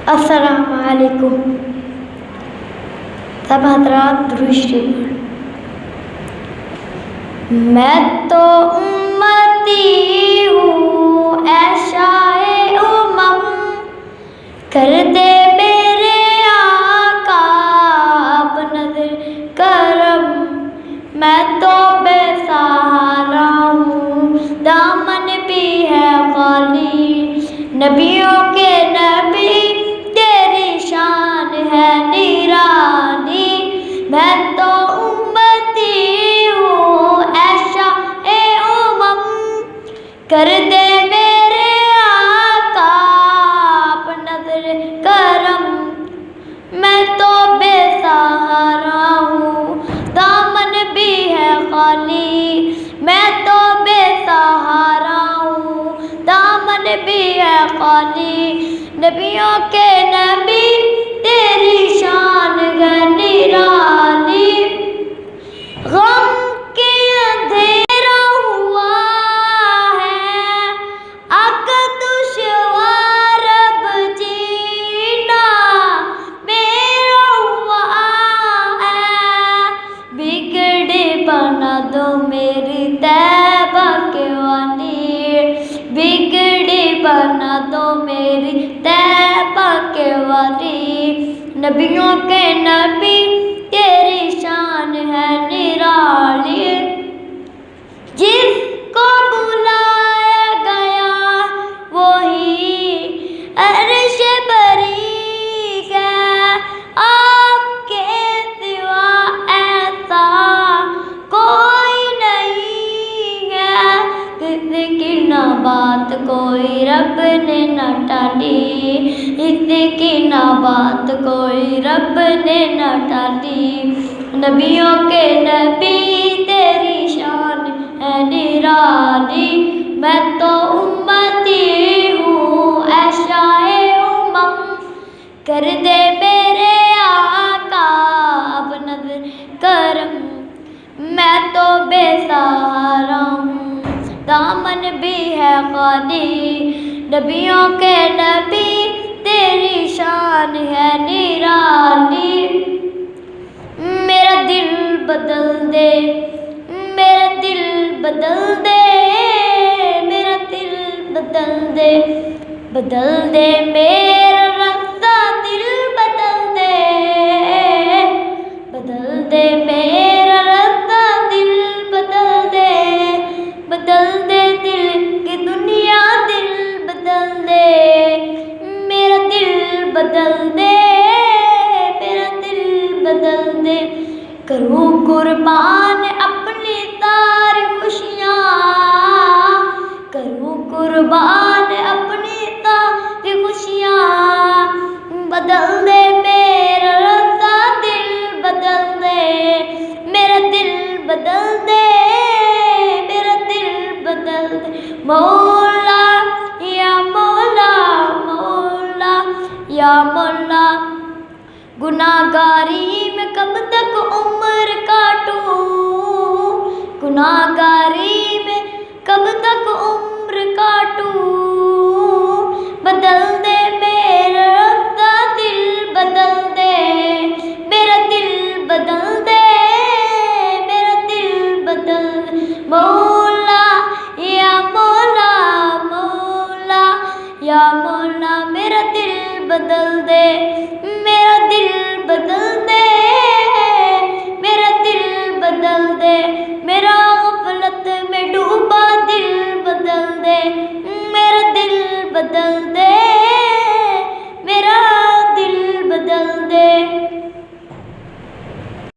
السلام علیکم. سب حضرات درود شریف. میں تو امتی ہوں اے شاہ امم، کر دے میرے آقا اب نظر کرم. میں تو بے سہارا ہوں دامن بھی ہے خالی، نبیوں کے نبی تیری شان ہے نرالی. میں تو امتی ہوں اے شاہ امم، کر دے میرے آقا اب نظر کرم. میں تو بے سہارا ہوں دامن بھی ہے خالی، میں تو بے سہارا ہوں دامن بھی ہے خالی، نبیوں کے نبی تیری شان ہے نرالی. غم کے اندھیرا ہوا ہے اب دشوار اب جینا، میرا ہوا ہے بگڑی بنا دو میری طیبہ کے والی، بگڑی بنا دو میری طیبہ کے والی. نبیوں کے نبی تیری شان ہے نرالی. جس کو بلایا گیا وہی عرش بری ہے، آپ کے سوا ایسا کوئی نہیں ہے. کسی کی نہ بات کوئی رب نے نہ ٹالی، کسی کی نہ بات کوئی رب نے نہ ٹالی. نبیوں کے نبی تیری شان ہے نرالی. میں تو امتی ہوں اے شاہ امم، کر دے میرے آقا اب نظر کرم. میں تو بے سہارا ہوں دامن بھی ہے خالی، نبیوں کے نبی تیری شان ہے نرالی. میرا دل بدل دے، میرا دل بدل دے، میرا دل بدل دے، بدل دے میرا رستہ دل بدل دے، بدل دے میرا رستہ دل بدل دے، بدل دے دل کی دنیا دل بدل دے. میرا دل بدل دے، میرا دل بدل دے. کروں قربان اپنی ساری خوشیاں، کروں قربان اپنی ساری خوشیاں. بدل دے میرا رستہ دل بدل دے، میرا دل بدل دے، میرا دل بدل دے. مولا یا مولا، مولا یا مولا، گناہگاری میں کب تک عمر کاٹوں، گناہگاری میں کب تک عمر کاٹوں. بدل دے میرا رستہ دل بدل دے، میرا دل بدل دے، میرا دل بدل دے. مولا یا مولا، مولا یا مولا، میرا دل بدل دے، میرا دل